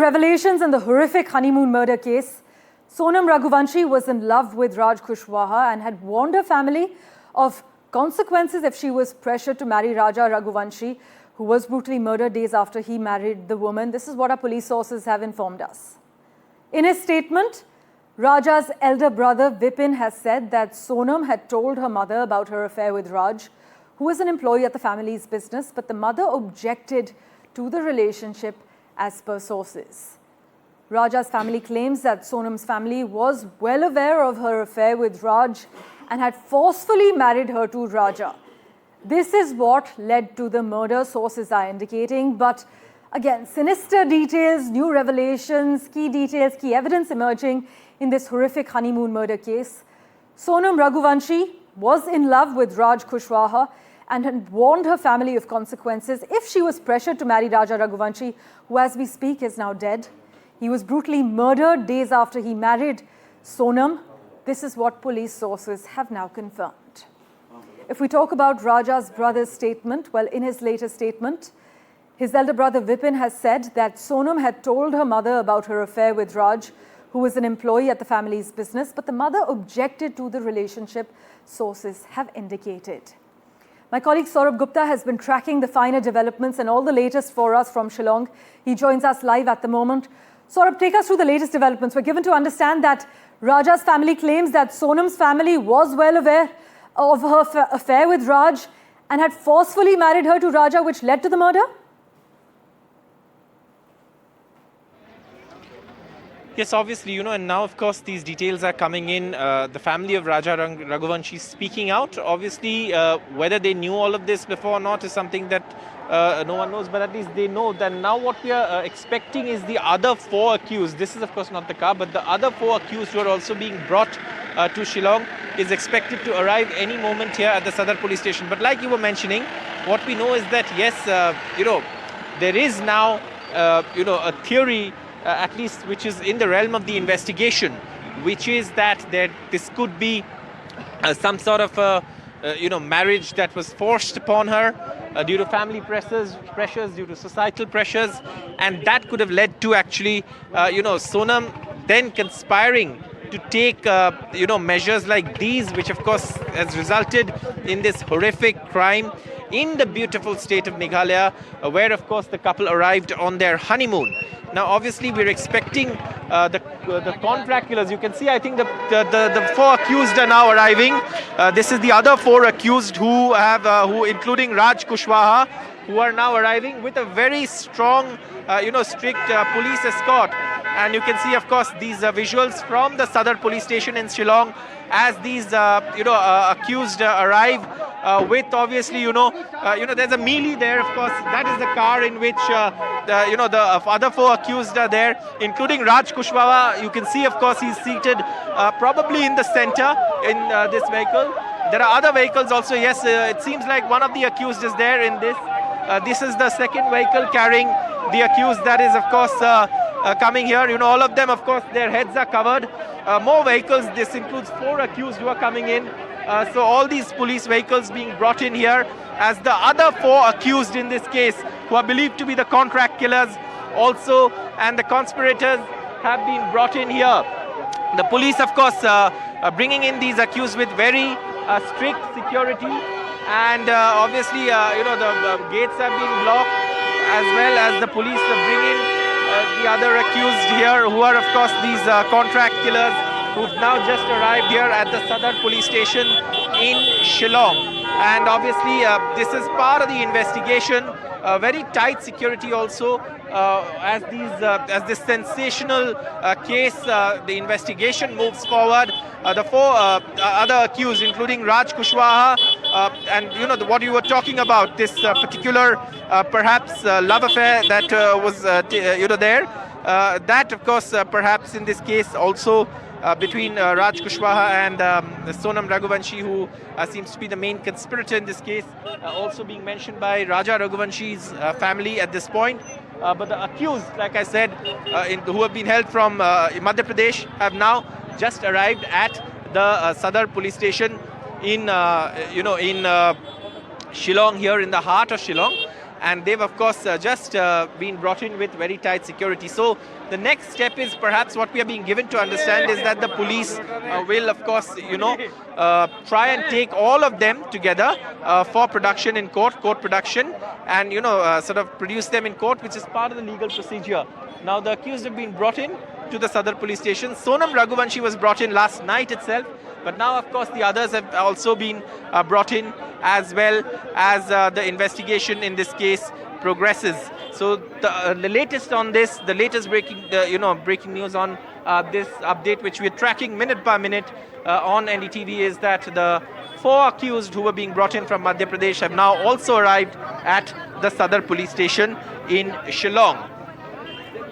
revelations in the horrific honeymoon murder case, Sonam Raghuvanshi was in love with Raj Kushwaha and had warned her family of consequences if she was pressured to marry Raja Raghuvanshi, who was brutally murdered days after he married the woman. This is what our police sources have informed us. In his statement, Raja's elder brother Vipin has said that Sonam had told her mother about her affair with Raj, who was an employee at the family's business, but the mother objected to the relationship as per sources. Raja's family claims that Sonam's family was well aware of her affair with Raj and had forcefully married her to Raja. This is what led to the murder, sources are indicating. But again, sinister details, new revelations, key details, key evidence emerging in this horrific honeymoon murder case. Sonam Raghuvanshi was in love with Raj Kushwaha and had warned her family of consequences if she was pressured to marry Raja Raghuvanshi, who as we speak is now dead. He was brutally murdered days after he married Sonam. This is what police sources have now confirmed. If we talk about Raja's brother's statement, well, in his latest statement, his elder brother Vipin has said that Sonam had told her mother about her affair with Raj, who was an employee at the family's business, but the mother objected to the relationship, sources have indicated. My colleague Saurabh Gupta has been tracking the finer developments and all the latest for us from Shillong. He joins us live at the moment. Saurabh, take us through the latest developments. We're given to understand that Raja's family claims that Sonam's family was well aware of her affair with Raj and had forcefully married her to Raja, which led to the murder? Yes, obviously, and now, of course, these details are coming in. The family of Raja Raghuvanshi speaking out. Obviously, whether they knew all of this before or not is something that no one knows, but at least they know that now what we are expecting is the other four accused. This is, of course, not the car, but the other four accused who are also being brought to Shillong is expected to arrive any moment here at the Sadar police station. But like you were mentioning, what we know is that, yes, there is now, a theory, at least which is in the realm of the investigation, which is that this could be some sort of marriage that was forced upon her due to family pressures, due to societal pressures, and that could have led to actually, Sonam then conspiring to take, measures like these, which of course has resulted in this horrific crime in the beautiful state of Meghalaya, where of course the couple arrived on their honeymoon. Now, obviously, we're expecting the contract killers. You can see, I think the four accused are now arriving. This is the other four accused who including Raj Kushwaha, who are now arriving with a very strong, strict police escort. And you can see, of course, these visuals from the Sadar police station in Shillong as these, accused arrive with, obviously, there's a melee there, of course. That is the car in which, the other four accused are there, including Raj Kushwaha. You can see, of course, he's seated probably in the center in this vehicle. There are other vehicles also. Yes, it seems like one of the accused is there in this. This is the second vehicle carrying the accused that is, of course, coming here. All of them, of course, their heads are covered. More vehicles. This includes four accused who are coming in. So all these police vehicles being brought in here as the other four accused in this case, who are believed to be the contract killers also, and the conspirators have been brought in here. The police, of course, bringing in these accused with very strict security, and obviously, the gates have been blocked, as well as the police bring in the other accused here, who are, of course, these contract killers who've now just arrived here at the Sadar police station in Shillong. And obviously, this is part of the investigation. Very tight security also, as this sensational case, the investigation moves forward. The four other accused, including Raj Kushwaha, and what you were talking about, this particular perhaps love affair that was there. That, of course, perhaps in this case also between Raj Kushwaha and Sonam Raghuvanshi, who seems to be the main conspirator in this case, also being mentioned by Raja Raghuvanshi's family at this point. But the accused, like I said, who have been held from Madhya Pradesh, have now just arrived at the Sadar police station in Shillong, here in the heart of Shillong. and they've of course just been brought in with very tight security. So the next step is perhaps what we are being given to understand is that the police will of course try and take all of them together for production in court production, and sort of produce them in court, which is part of the legal procedure. Now the accused have been brought in to the Sadar police station. Sonam Raghuvanshi was brought in last night itself, but now of course the others have also been brought in, as well as the investigation in this case progresses. So the latest on this, the latest breaking news on this update, which we are tracking minute by minute on NDTV, is that the 4 accused who were being brought in from Madhya Pradesh have now also arrived at the Sadar police station in Shillong.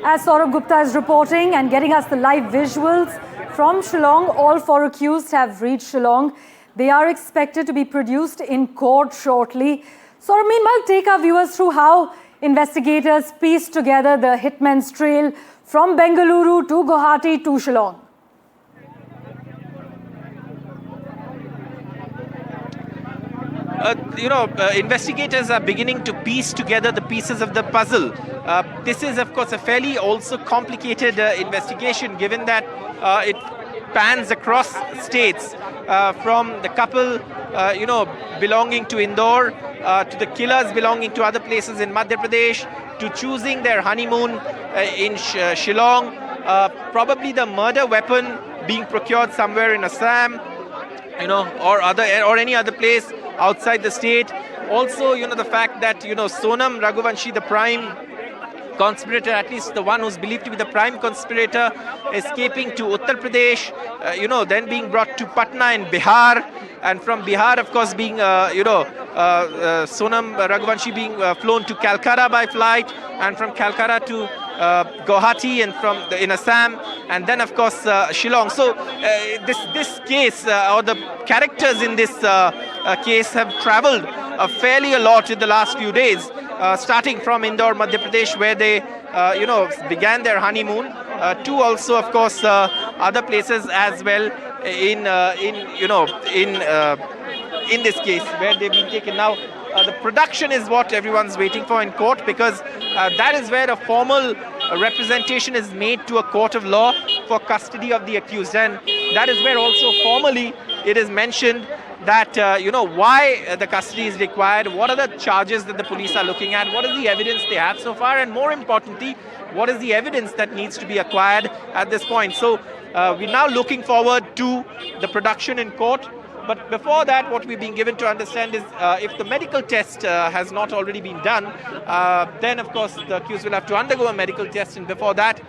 As Saurabh Gupta is reporting and getting us the live visuals from Shillong, all 4 accused have reached Shillong. They are expected to be produced in court shortly. Saurabh, meanwhile, take our viewers through how investigators pieced together the hitman's trail from Bengaluru to Guwahati to Shillong. Investigators are beginning to piece together the pieces of the puzzle. This is, of course, a fairly also complicated investigation, given that it spans across states, from the couple, belonging to Indore, to the killers belonging to other places in Madhya Pradesh, to choosing their honeymoon in Shillong, probably the murder weapon being procured somewhere in Assam, or any other place outside the state. Also, the fact that, Sonam Raghuvanshi, the prime conspirator, at least the one who's believed to be the prime conspirator, escaping to Uttar Pradesh, then being brought to Patna in Bihar, and from Bihar, of course, being, Sonam Raghuvanshi being flown to Calcutta by flight, and from Calcutta to Guwahati and in Assam, and then of course Shillong. So this case, or the characters in this case, have travelled fairly a lot in the last few days, starting from Indore, Madhya Pradesh, where they began their honeymoon, to also of course other places as well in this case where they've been taken. Now the production is what everyone's waiting for in court, because that is where a formal representation is made to a court of law for custody of the accused, and that is where also formally it is mentioned that why the custody is required, what are the charges that the police are looking at, what is the evidence they have so far, and more importantly, what is the evidence that needs to be acquired at this point. So we're now looking forward to the production in court. But before that, what we've been given to understand is if the medical test has not already been done, then of course the accused will have to undergo a medical test, and before that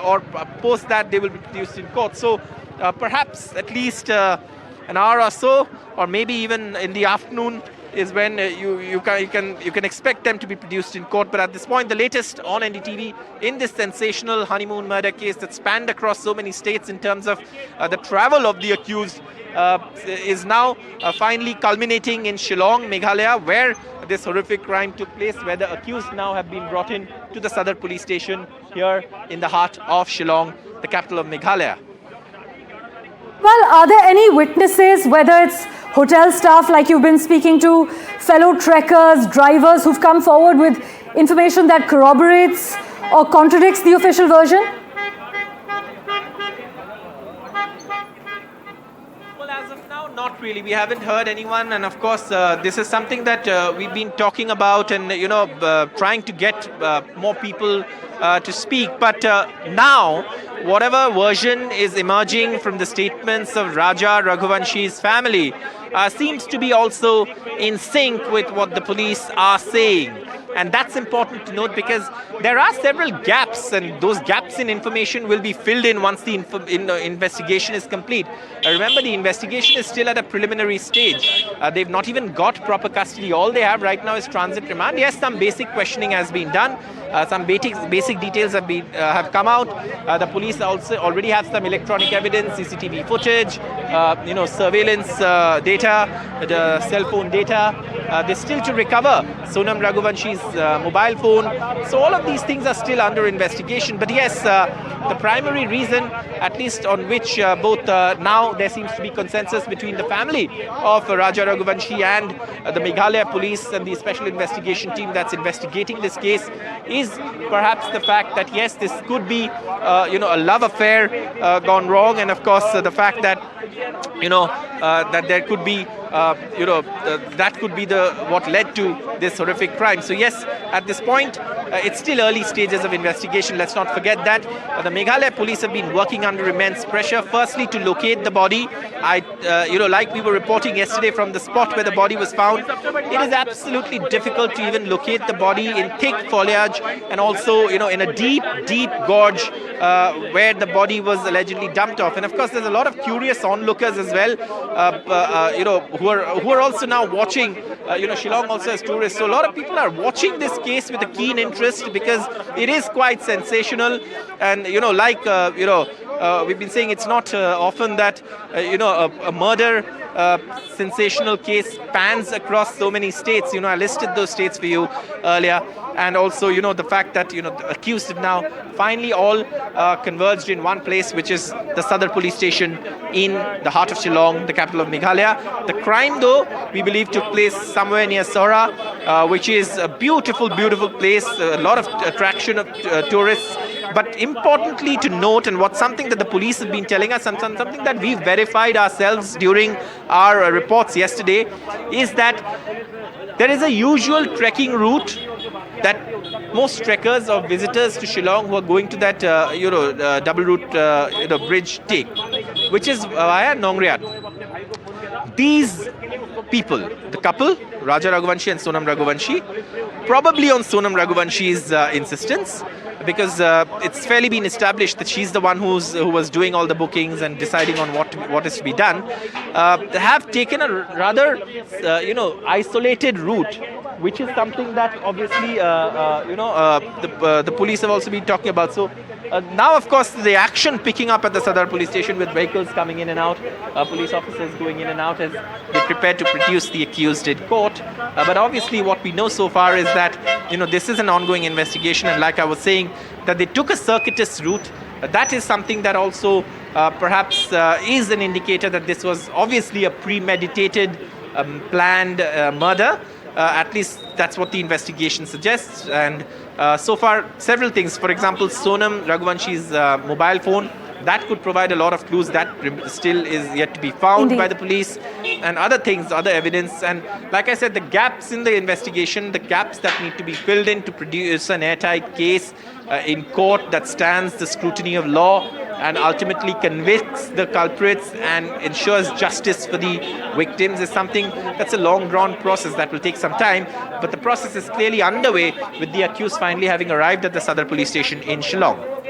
or post that, they will be produced in court. So perhaps at least an hour or so, or maybe even in the afternoon, is when you can expect them to be produced in court. But at this point, the latest on NDTV in this sensational honeymoon murder case that spanned across so many states in terms of the travel of the accused is now finally culminating in Shillong, Meghalaya, where this horrific crime took place, where the accused now have been brought in to the Sadar police station here in the heart of Shillong, the capital of Meghalaya. Well, are there any witnesses, whether it's hotel staff like you've been speaking to, fellow trekkers, drivers who've come forward with information that corroborates or contradicts the official version? Well, as of now, not really. We haven't heard anyone, and of course, this is something that we've been talking about, and trying to get more people to speak. But now, whatever version is emerging from the statements of Raja Raghuvanshi's family seems to be also in sync with what the police are saying. And that's important to note, because there are several gaps, and those gaps in information will be filled in once the investigation is complete. Remember, the investigation is still at a preliminary stage. They've not even got proper custody. All they have right now is transit remand. Yes, some basic questioning has been done. Some basic details have come out. The police also already have some electronic evidence, CCTV footage, surveillance data, the cell phone data. They're still to recover Sonam Raghuvanshi's mobile phone. So all of these things are still under investigation. But yes, the primary reason, at least on which both now there seems to be consensus between the family of Raja Raghuvanshi and the Meghalaya police and the special investigation team that's investigating this case, is perhaps the fact that yes, this could be a love affair gone wrong, and of course the fact that that there could be that could be what led to this horrific crime. So yes, at this point it's still early stages of investigation. Let's not forget that the Meghalaya police have been working under immense pressure, firstly to locate the body. Like we were reporting yesterday from the spot where the body was found, it is absolutely difficult to even locate the body in thick foliage, and also in a deep gorge where the body was allegedly dumped off. And of course there's a lot of curious onlookers as well, who are also now watching. Shillong also has tourists, so a lot of people are watching this case with a keen interest because it is quite sensational. And we've been saying, it's not often that a murder sensational case pans across so many states. I listed those states for you earlier, and also the fact that the accused have now finally all converged in one place, which is the Sadar police station in the heart of Shillong, the capital of Meghalaya. The crime, though, we believe took place somewhere near Sora, which is a beautiful place, a lot of attraction of tourists. But importantly to note, and what's something that the police have been telling us, and something that we've verified ourselves during our reports yesterday, is that there is a usual trekking route that most trekkers or visitors to Shillong who are going to that double route bridge take, which is via Nongriat. These people, the couple, Raja Raghuvanshi and Sonam Raghuvanshi, probably on Sonam Raghuvanshi's insistence, because it's fairly been established that she's the one who was doing all the bookings and deciding on what is to be done, have taken a rather isolated route, which is something that obviously the police have also been talking about. So now, of course, the action picking up at the Sadar police station with vehicles coming in and out, police officers going in and out as they prepare to produce the accused in court. But obviously what we know so far is that this is an ongoing investigation, and like I was saying, that they took a circuitous route. That is something that also perhaps is an indicator that this was obviously a premeditated, planned murder. At least that's what the investigation suggests. And so far, several things. For example, Sonam Raghuvanshi's mobile phone, that could provide a lot of clues that still is yet to be found Indeed. by the police, and other things, other evidence. And like I said, the gaps in the investigation, the gaps that need to be filled in to produce an airtight case in court that stands the scrutiny of law and ultimately convicts the culprits and ensures justice for the victims, is something that's a long drawn process that will take some time. But the process is clearly underway, with the accused finally having arrived at the Sadar police station in Shillong.